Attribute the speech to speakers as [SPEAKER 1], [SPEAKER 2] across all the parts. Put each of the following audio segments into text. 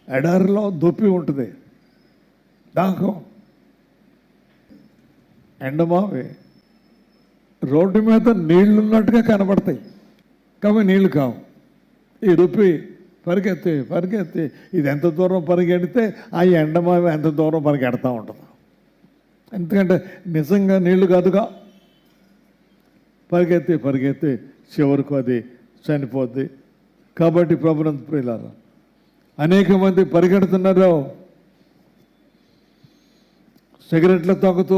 [SPEAKER 1] ఎడారిలో దొప్పి ఉంటుంది, దాహం. ఎండమావి రోడ్డు మీద నీళ్లు ఉన్నట్టుగా కనబడతాయి, కాబట్టి నీళ్లు కావు. ఈ దుప్పి పరిగెత్తి ఇది ఎంత దూరం పరిగెడితే ఆ ఎండమావి ఎంత దూరం పరిగెడతా ఉంటుంది. ఎందుకంటే నిజంగా నీళ్లు కాదుగా. పరిగెత్తి చివరికి అది చనిపోద్ది. కాబట్టి ప్రభునంద ప్రియులారా, అనేక మంది పరిగెడుతున్నారు, సిగరెట్లు తాగుతూ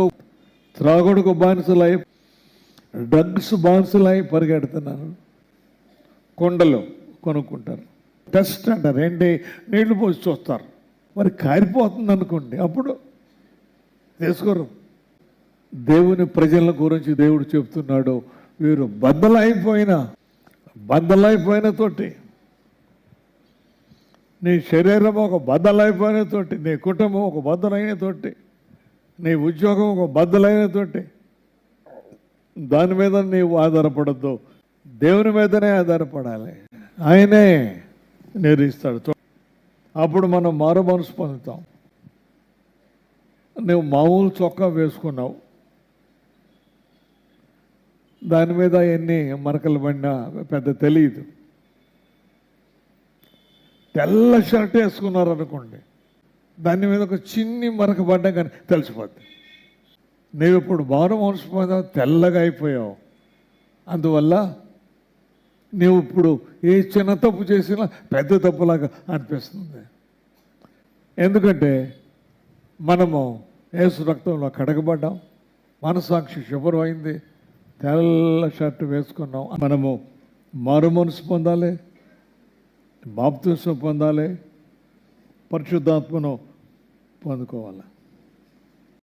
[SPEAKER 1] త్రాగుడుకు బానిసలై, డ్రగ్స్ బానిసలై పరిగెడుతున్నారు. కొండలు కొనుక్కుంటారు, టెస్ట్ అంటారు, ఏంటి నీళ్లు పోసి చూస్తారు, మరి కారిపోతుంది అనుకోండి, అప్పుడు తీసుకోరు. దేవుని ప్రజల గురించి దేవుడు చెప్తున్నాడు, వీరు బద్దలైపోయిన తోటి, నీ శరీరం ఒక బద్దలైపోయిన తోటి, నీ కుటుంబం ఒక బద్దలైన తోటి, నీ ఉద్యోగం ఒక బద్దలైన తోటి, దాని మీద నీవు ఆధారపడద్దు, దేవుని మీదనే ఆధారపడాలి. ఆయనే నేర్పిస్తాడు. అప్పుడు మనం మారు మనసు పొందుతాం. నువ్వు మామూలు చొక్కా వేసుకున్నావు, దాని మీద ఎన్ని మరకలు పడినా పెద్ద తెలియదు. తెల్ల షర్ట్ వేసుకున్నారు అనుకోండి, దాని మీద ఒక చిన్ని మరక పడ్డా కానీ తెలిసిపోద్ది. నువ్వు ఇప్పుడు మారు మనసు పొందావు, తెల్లగా అయిపోయావు. అందువల్ల నువ్వు ఇప్పుడు ఏ చిన్న తప్పు చేసినా పెద్ద తప్పులాగా అనిపిస్తుంది. ఎందుకంటే మనము యేసు రక్తంలో కడగబడ్డాం, మనసాక్షి శుభ్రమైంది, తెల్ల షర్ట్ వేసుకున్నాం. మనము మారు మనసు పొందాలి, బాప్తిస్మం పొందాలి, పరిశుద్ధాత్మను పొందుకోవాలి.